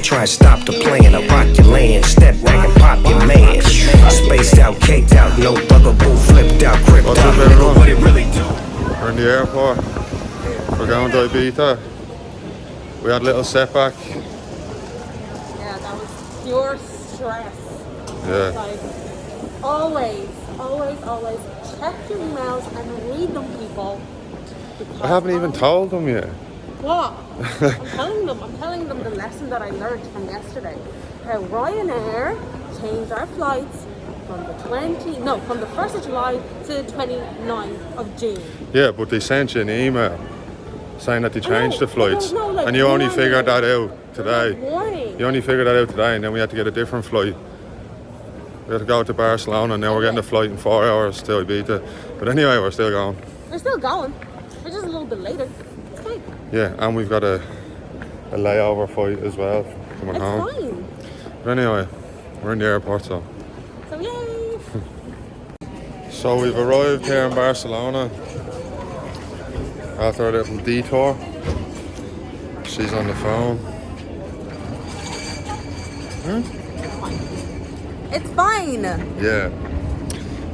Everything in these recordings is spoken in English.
try and stop the plan. I rock your land, step back and pop your man. Spaced out, caked out, no bugaboo, flipped out, cripped What's out. up, Nigga, everyone? what it really do? We're in the airport. We're going to Ibiza. We had a little setback. Yeah, that was pure stress. Yeah. Like, always check your emails and read them, people. I haven't even told them yet. What? I'm telling them the lesson that I learned from yesterday. How Ryanair changed our flights from the 1st of July to the 29th of June. Yeah, but they sent you an email saying that they changed the flights. No, like, And you only warning. figured that out today. Warning. You only figured that out today, and then we had to get a different flight. We had to go to Barcelona, and now we're getting a flight in 4 hours to Ibiza. But anyway, we're still going. We're still going. We're just a little bit later. It's fine. Yeah, and we've got a layover flight as well coming It's home. fine. But anyway, we're in the airport, so. So yay. So we've arrived here in Barcelona after a little detour. She's on the phone. It's fine. Yeah.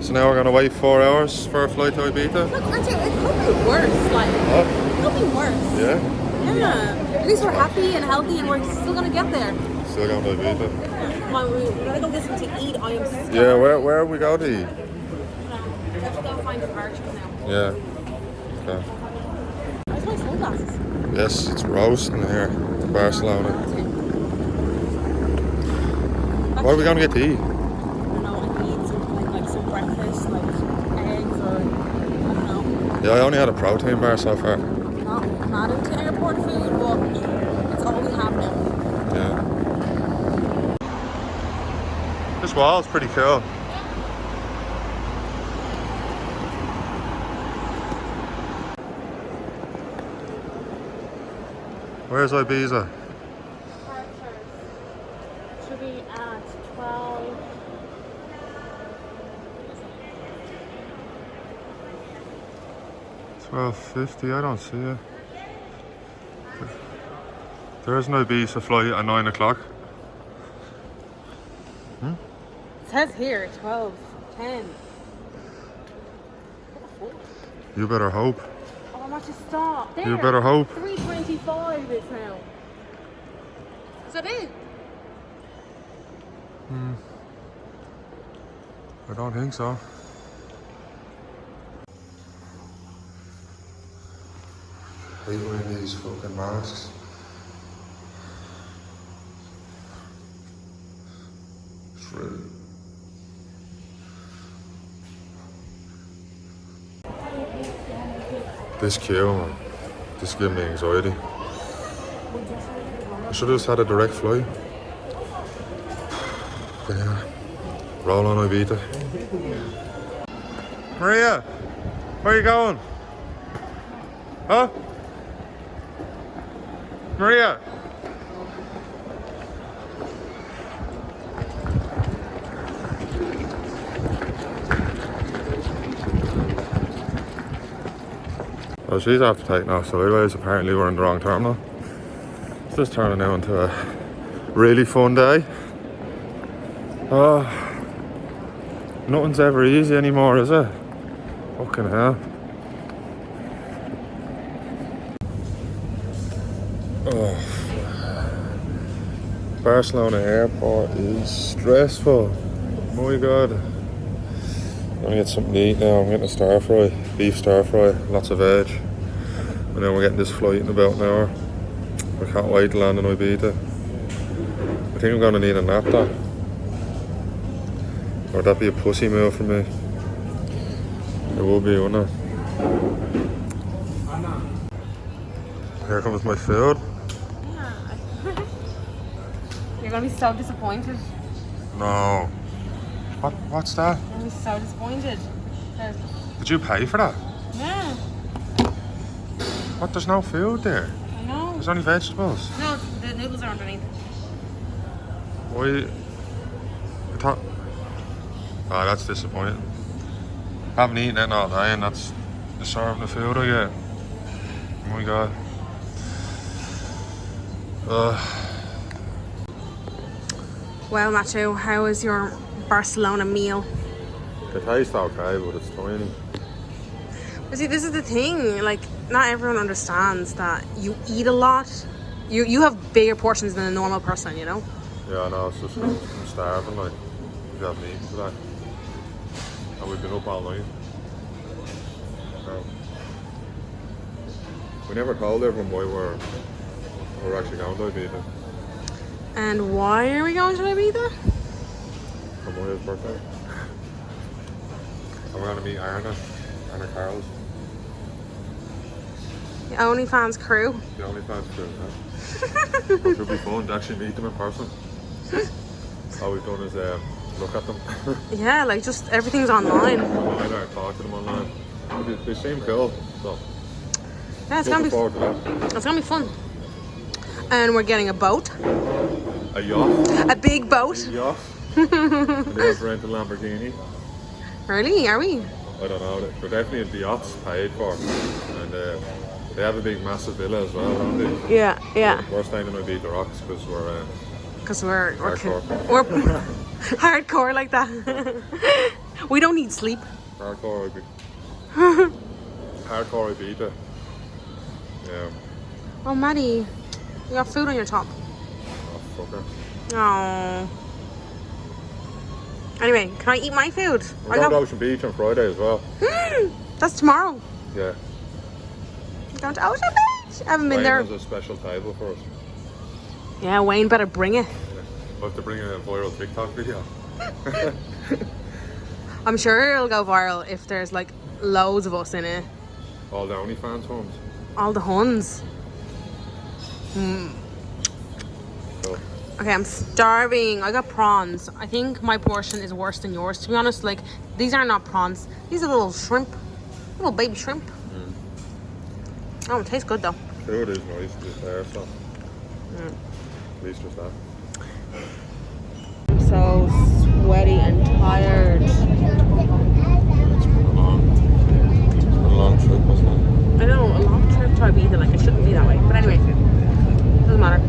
So now we're gonna wait 4 hours for a flight to Ibiza. Look, actually, it could be worse. Like, What? it could be worse. Yeah? Yeah. At least we're happy and healthy and we're still gonna get there. Still going to Ibiza. Come on, we gotta go get something to eat. I am starving. Yeah, where are we going to eat? We have to go find departures now. Yeah. Okay. Where's my sunglasses? Yes, it's roasting here in Barcelona. What are we going to get to eat? I don't know, I need something like some breakfast, like eggs or, I don't know. Yeah, I only had a protein bar so far. Not into airport food, but it's all we have now. Yeah. This wall's pretty cool. Where's Ibiza? Should be at 12. 12:50. I don't see it. There is no Ibiza flight at 9 o'clock. It says here 12:10. You better hope. Oh, I'm about to stop. There. You better hope. 3:25 is now. Is that it? I don't think so. I hate wearing these fucking masks. It's really... This queue, man. This gives me anxiety. I should have just had a direct flight. But yeah, roll on Ibiza. Maria, where are you going? Huh? Maria? Well, she's after taking off sideways. Apparently we're in the wrong terminal. It's just turning out into a really fun day. Oh, nothing's ever easy anymore, is it? Fucking hell. Oh, Barcelona airport is stressful. My God. I'm gonna get something to eat now. I'm getting a stir fry, beef stir fry, lots of veg. And then we're getting this flight in about an hour. I can't wait to land in Ibiza. I think I'm gonna need a nap though. Or would that be a pussy meal for me? It will be, wouldn't it? Here comes my food. Yeah. You're gonna be so disappointed. No. What's that? You're gonna be so disappointed. Did you pay for that? Yeah, What? There's no food there. I know. There's only vegetables. No, the noodles are underneath. Why? I thought. Oh, that's disappointing. Haven't eaten it all day, and that's the serving the food I get. Oh my God. Well, Matthew, how was your Barcelona meal? It tastes okay, but it's tiny. But see, this is the thing. Like, not everyone understands that you eat a lot. You have bigger portions than a normal person, you know? Yeah, I know, it's just I'm starving, like, we haven't eaten today. And we've been up all night. So, we never told everyone why we're actually going to Ibiza. And why are we going to Ibiza? For Moya's birthday. And we're going to meet Anna Carls. The OnlyFans crew. The OnlyFans crew, huh? It should be fun to actually meet them in person. All we've done is look at them. Yeah, like just everything's online. Online or talk to them online. But they seem cool, so Yeah, it's gonna looking be forward to that. it's gonna be fun. And we're getting a boat, A yacht. a big boat. Yacht. And they have rented Lamborghini. Really? Are we? I don't know. They're definitely the yachts paid for. And they have a big massive villa as well, don't they? Yeah, yeah. We're staying in Ibiza Rocks because we're Because we're Hardcore. hardcore like that. We don't need sleep. hardcore Ibiza. Hardcore Ibiza. Yeah. Oh, Maddie, you got food on your top. Oh, fucker. Oh. Anyway, can I eat my food? We're going to Ocean Beach on Friday as well. That's tomorrow. Yeah. Going to Ocean Beach. I haven't been Wayne there. has a special table for us. Yeah, Wayne better bring it. We'll have to bring in a viral TikTok video. I'm sure it'll go viral if there's like loads of us in it. All the OnlyFans homes. All the Huns. So, Okay, I'm starving. I got prawns. I think my portion is worse than yours. To be honest, like, these are not prawns. These are little shrimp. Little baby shrimp. Oh, it tastes good though. food is nice to be fair, so. At least there's that. I'm so sweaty and tired. It's been a long trip, wasn't it? I know, a long trip to Ibiza, like, it shouldn't be that way. But anyway, doesn't matter.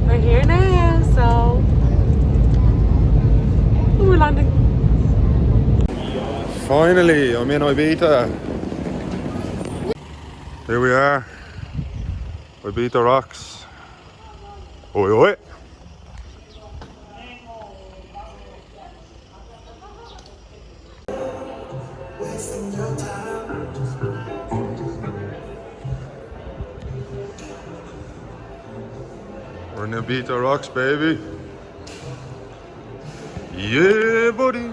We're here now, so we're landing. Finally, I'm in Ibiza. Here we are. Ibiza Rocks. Oi, oi. We're in Ibiza Rocks, baby. Yeah, buddy.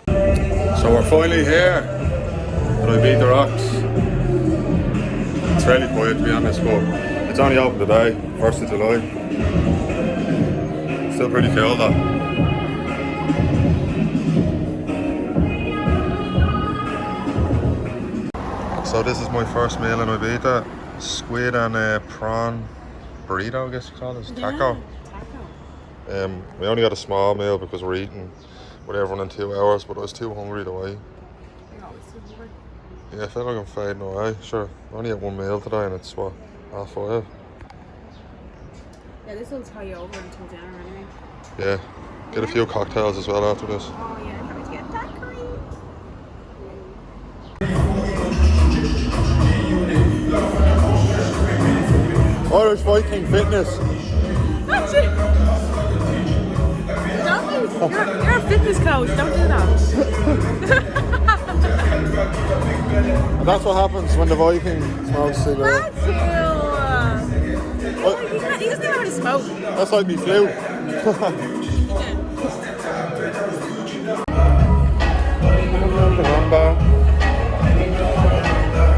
So we're finally here at Ibiza Rocks. It's fairly quiet to be honest, but it's only open today, 1st of July. Still pretty cool though. So this is my first meal in Ibiza. Squid and prawn burrito, I guess you call it. It's taco. We only got a small meal because we're eating with everyone in 2 hours, but I was too hungry to wait. Yeah, I feel like I'm fading away. Sure, I only had one meal today and it's what, 5:30? Yeah, this will tie you over until dinner anyway. Yeah, get a few cocktails as well after this. Oh yeah, I can't get that cream. Irish Viking Fitness. That's it. You're a fitness coach, don't do that. That's what happens when the Viking smokes cigarettes. That's he doesn't know how to smoke. That's like me flu.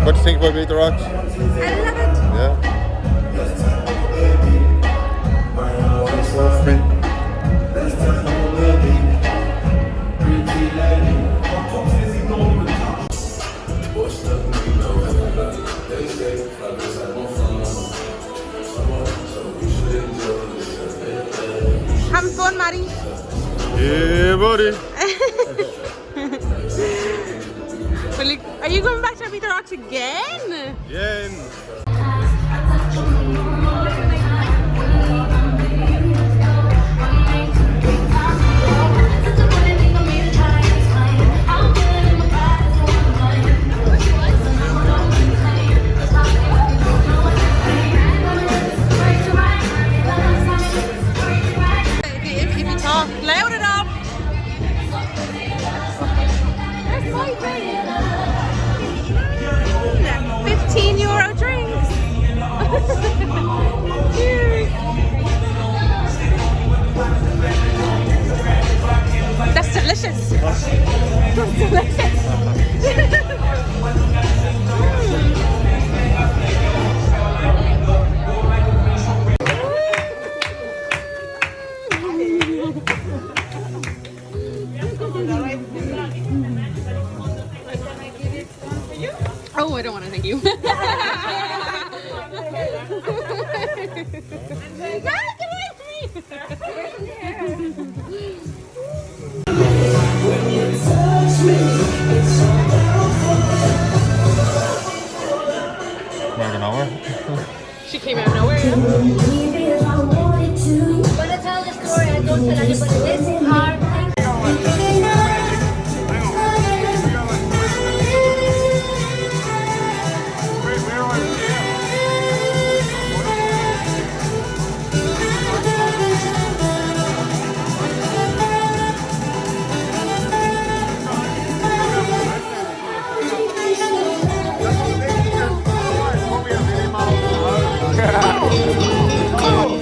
What do you think about Ibiza Rocks? I love it. Yeah. For free. going, Maddie? Yeah, buddy. Are you going back to Peter Rocks again? Yeah. If you talk loud enough. There's my drink. 15 euro drinks. Cheers. That's delicious. That's delicious. Oh, I don't want to thank you. No, get away from me! Out of nowhere. She came out of nowhere. Yeah? When I tell the story, I don't tell anybody. This is hard thing.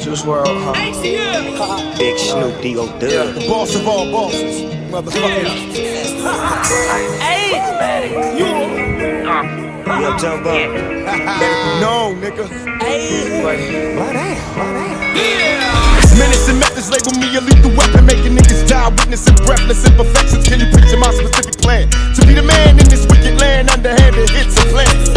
Juice WRLD, huh? Big Snoop D.O. Dub. The boss of all bosses, motherfucker. Yo, jump up. No, nigga. Why that? Menace and methods label me a lethal weapon, making niggas die, witnessing breathless imperfections. Can you picture my specific plan? To be the man in this wicked land, underhanded hits and plans.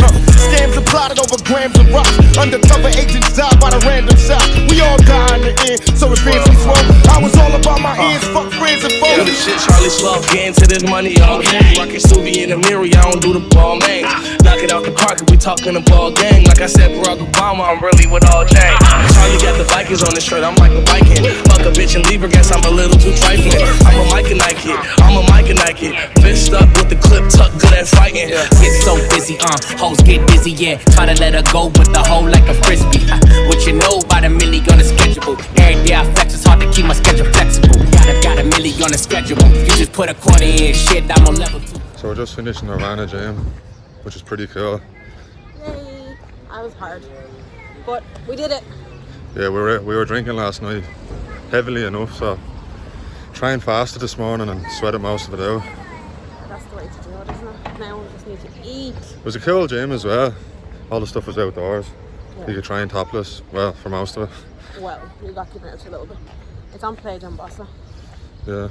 Scams are plotted over grams of rock. Undercover agents die by the random shot. We all die in the end, so it feels me slow. I was all about my ends, fuck friends and foes. Yo, this shit Charlie Slough, getting to this money all day. Rockin' Subi in the mirror, I don't do the ball name. Knock it out the park, we talking the ball gang. Like I said, Barack Obama, I'm really with all Jane. Charlie got the Vikings on the shirt, I'm like a Viking. Fuck a bitch and leave her, guess I'm a little too trifling. I'm a Mike and Nike, I'm a Mike and Nike. Bitch stuck with the clip tucked, good at fighting. Get so busy, hoes get dizzy, yeah. Try to let her go, but the hoe like a frisbee. What you know about a milli on the schedule? Every day I flex, it's hard to keep my schedule flexible. Got a milli on the schedule. You just put a quarter in, shit, I'm on level 2. So we're just finished Nirvana Jam, which is pretty cool. Yay! I was hard, but we did it. Yeah, we were drinking last night, heavily enough, so trying fasted this morning and sweated most of it out. That's the way to do it, isn't it? Now we just need to eat. It was a cool gym as well. All the stuff was outdoors. Yeah. You could train topless, well, for most of it. Well, we got given out a little bit. It's on play, John Bossa. Yeah.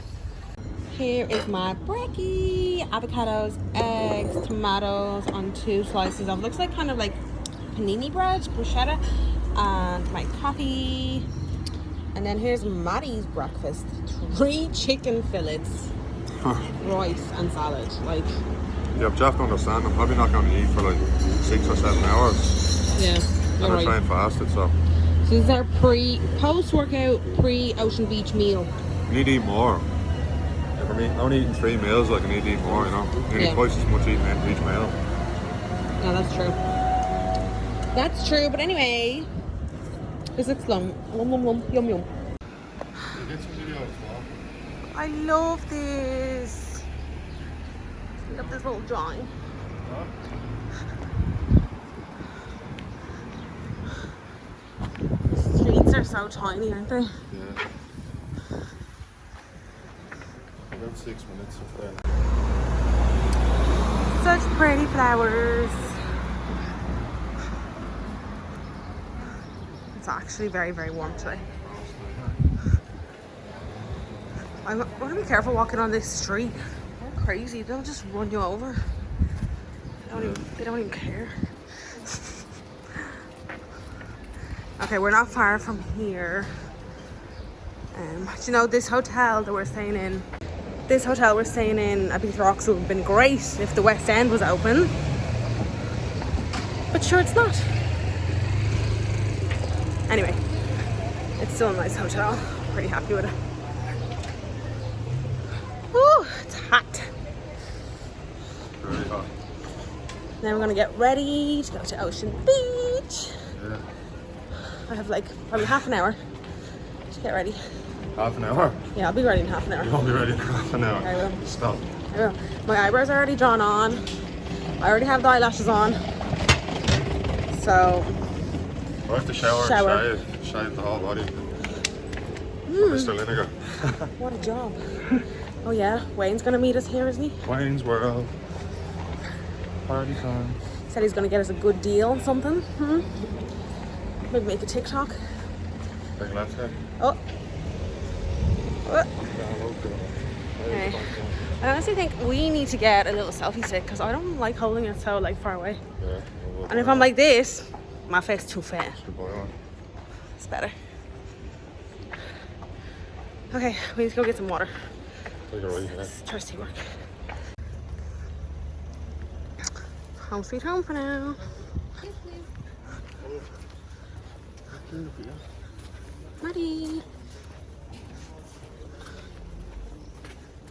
Here is my brekkie. Avocados, eggs, tomatoes on 2 slices of, looks like kind of like panini bread, bruschetta, and my coffee. And then here's Maddie's breakfast. 3 chicken fillets, rice and salad. Like, Yeah, but you have to understand, I'm probably not going to eat for like 6 or 7 hours. yeah, And you're I right. train fasted, so So this is our post-workout, pre-Ocean Beach meal. you need to eat more. If I'm only eating 3 meals, like I need to eat more, you know. You need Yeah. twice as much eating into each meal. No, that's true. That's true, but anyway, this looks long. Yum yum. I love this. I love this little drawing. The streets are so tiny, aren't they? Yeah. About 6 minutes of that. Such pretty flowers. It's actually very, very warm today. I'm going to be careful walking on this street. They're crazy. They'll just run you over. They don't even care. Okay, we're not far from here. Do you know this hotel that we're staying in? This hotel we're staying in at Beath Rocks would have been great if the West End was open. But sure, it's not. Anyway, it's still a nice hotel. Pretty happy with it. Woo, it's hot. Really hot. Now we're gonna get ready to go to Ocean Beach. Yeah. I have like probably half an hour to get ready. Half an hour? Yeah, I'll be ready in half an hour. You won't be ready in half an hour. I will. Stop. I will. My eyebrows are already drawn on. I already have the eyelashes on. So, I have to shower. Shave the whole body. Mr. Linegar. what a job. Oh yeah, Wayne's gonna meet us here, isn't he? Wayne's World. Party time. Said he's gonna get us a good deal on something. Maybe make a TikTok. Big left head. Oh. Okay. I honestly think we need to get a little selfie stick because I don't like holding it so like far away. Yeah. And if I'm like this, my face is too fat. Good boy on. It's better. Okay, we need to go get some water. Take it right here. It's thirsty work. Home sweet home for now. Maddie.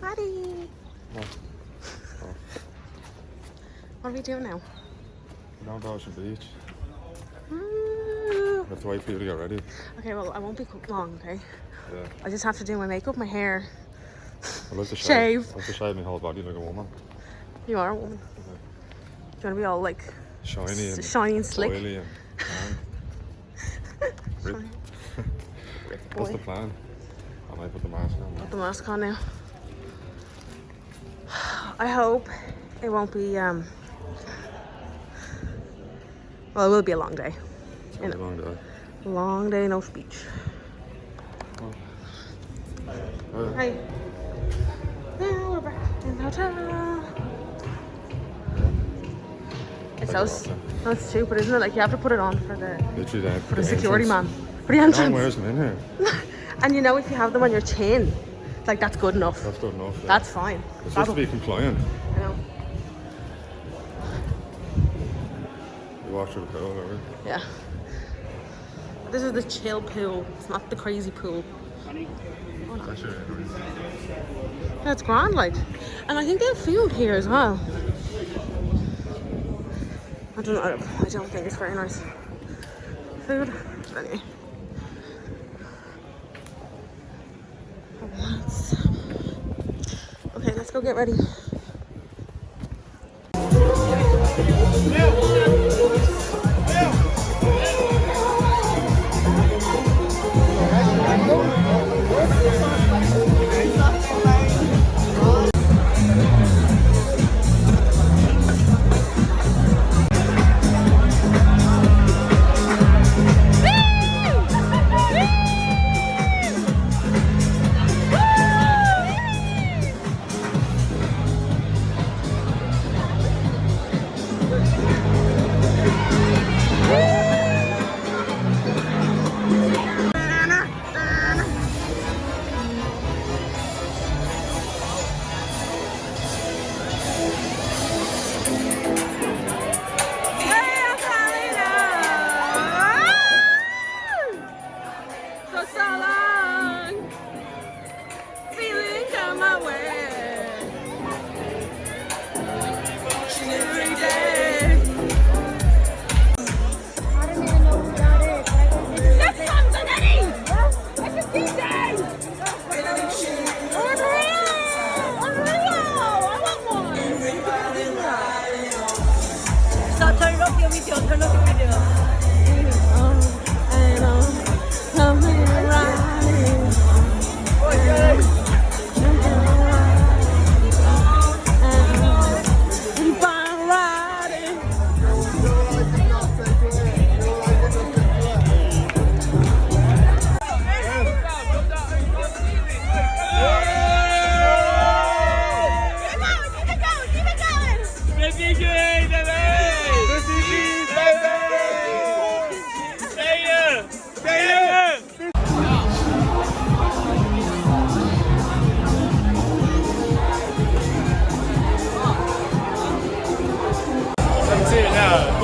Maddie. What are we doing now? We're down to Ocean Beach. Ooh. I have to wait for you to get ready. Okay, well, I won't be long, okay? Yeah. I just have to do my makeup, my hair. I like to Shave. I like to shave my whole body like a woman. You are a woman. Do you want to be all like Shiny and slick? oily and Rip. What's the plan? I might put the mask on. Put the mask on now. I hope it won't be well, it will be a long day. It's gonna be a long day. Long day, no speech. Hi. Now we're back in the hotel. It's so it's stupid, isn't it? Like you have to put it on for the Literally that. for the security man. For the No one entrance. wears them in here. And you know if you have them on your chin, like that's good enough. That's good enough. Yeah. That's fine. It's supposed to be compliant. I know. You walk through the pool, whatever. Yeah. This is the chill pool. It's not the crazy pool. That's your That's grand, like. And I think they have food here as well. I don't think it's very nice food. But anyway. Okay, let's go get ready.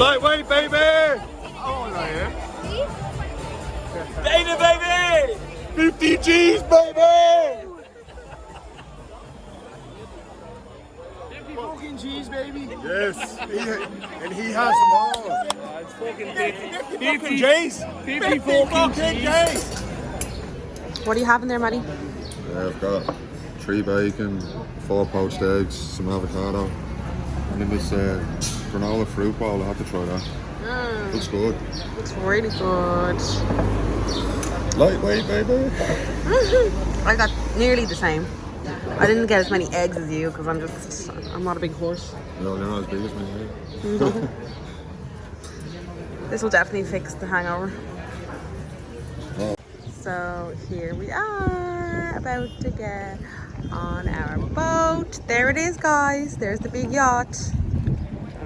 Lightweight, baby! Dana, baby! 50 G's, baby! Fucking cheese, baby. Yes, and he has them all. It's fucking 50. 50 G's? 50 fucking G's. What are you having there, Maddie? Yeah, I've got 3 bacon, 4 poached eggs, some avocado, and then this granola fruit bowl. I have to try that. Looks good. It's really good. Lightweight, baby. I got nearly the same. I didn't get as many eggs as you because I'm not a big horse. No, you're not as big as me. This will definitely fix the hangover. Wow. So here we are, about to get on our boat. There it is, guys. There's the big yacht.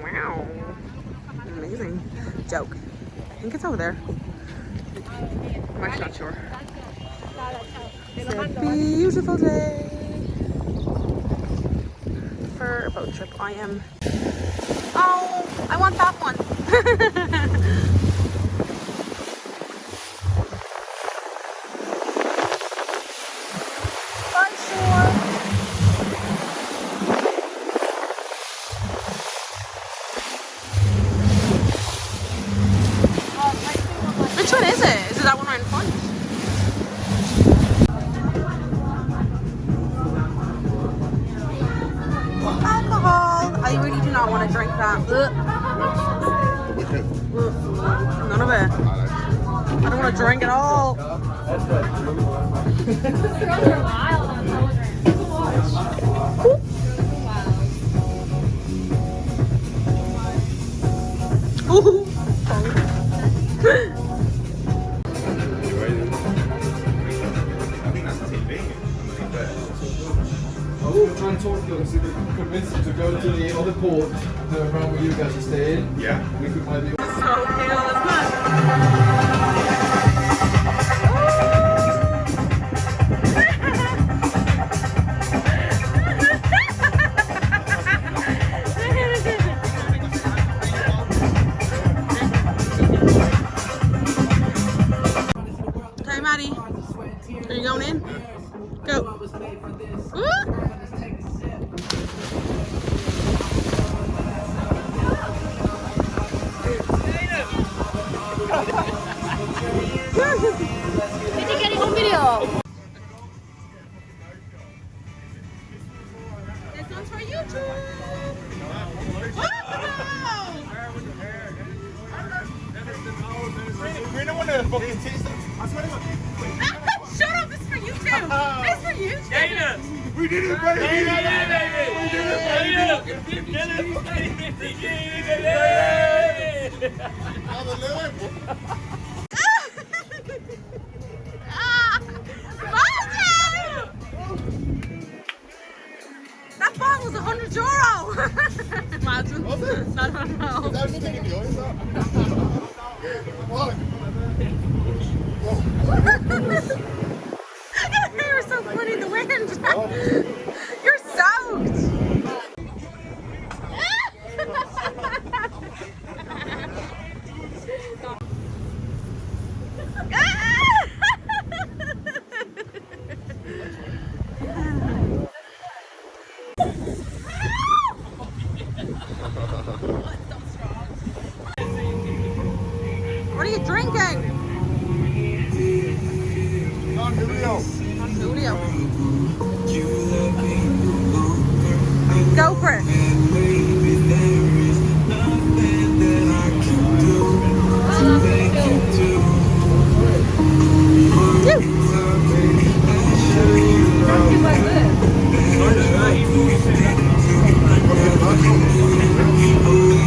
Wow. Amazing. Joke. I think it's over there. I'm actually not sure. It's a beautiful day for a boat trip. I am... Oh, I want that one. Bye, shore. Which one is it? Is it that one right in front? Alcohol. I really do not want to drink that. Ugh. None of it. I don't want to drink at all. Ooh. We'll try and talk to them, see if we can convince them to go to the other port around where you guys are staying. Yeah. We could maybe. So pale, isn't it? Okay, Maddie, are you going in? Go. Woo! Did you get it on video? This one's for YouTube. We don't want to fucking taste them. I swear to God. Shut up! This is for YouTube. This is for YouTube. Dana! We did it, baby! We did it, baby! That bottle was €100. Imagine. Was it? I don't know. That was taking the oils out. You were so funny in the wind. You're soaked. What are you drinking? Julio. Go for it.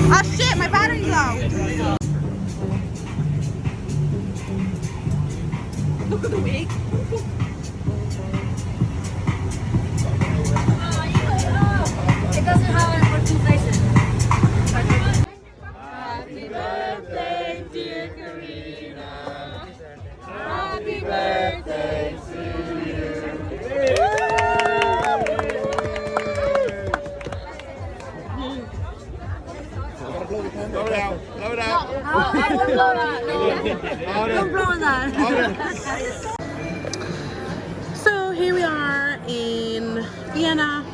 Oh shit, my battery's low. Look at the wig. It doesn't have it for two faces. Happy birthday, dear Karina. Happy birthday to you. Blow it out. I won't blow that. No. Don't blow that. So here we are in Vienna.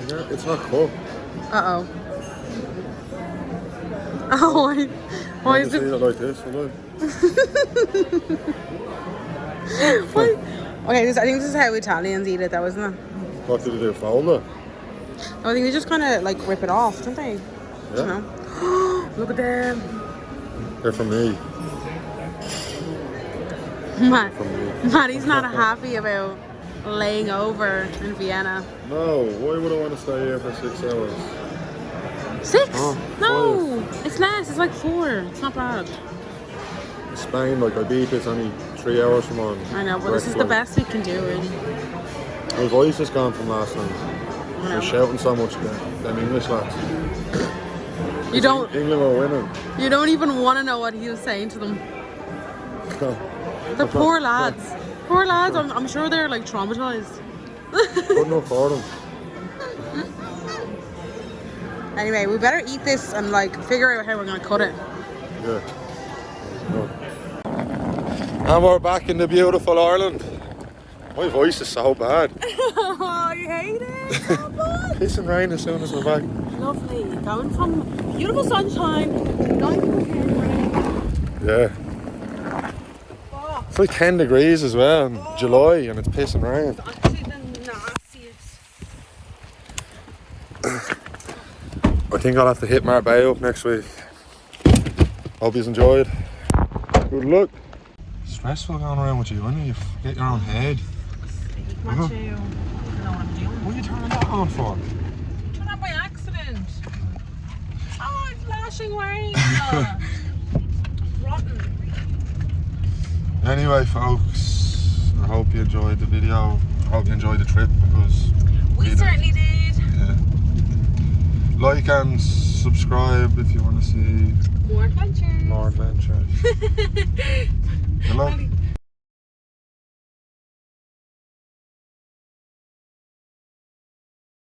Yeah, it's not cool. Uh-oh. Oh, why is See it? it like this, will Why? Okay, I think this is how Italians eat it, though, isn't it? What did they do? Fold it? I think they just kind of like rip it off, don't they? I don't Yeah. know. Look at them. They're from me. Maddie's not happy about laying over in Vienna. No, why would I want to stay here for 6 hours? 6? Oh, No, it's less. It's like 4. It's not bad. Spain, like I beat it's only 3 hours from on. I know, but this is the best we can do, really. My voice is gone from last night. I They're know. shouting so much them English lads. You don't. England were winning. You don't even want to know what he was saying to them. The poor lads. Poor lads. I'm sure they're like traumatized. Good enough for them. Anyway, we better eat this and like figure out how we're gonna cut it. Yeah. And we're back in the beautiful Ireland. My voice is so bad. Oh, you hate it? So bad. Piss and rain as soon as we're back. Lovely. Going from beautiful sunshine, going to rain. Yeah. It's like 10 degrees as well in July and it's piss and rain. Actually, the nastiest. I think I'll have to hit Marbella up next week. Hope you enjoyed. Good luck. Stressful going around with you, isn't it? You get your own head. Machu, I don't know what I'm doing. What are you turning that on for? Turn on by accident. Oh, it's lashing rain. Rotten. Anyway, folks, I hope you enjoyed the video. I hope you enjoyed the trip because We did. certainly did. Yeah. Like and subscribe if you want to see More adventures. more adventures. Good luck.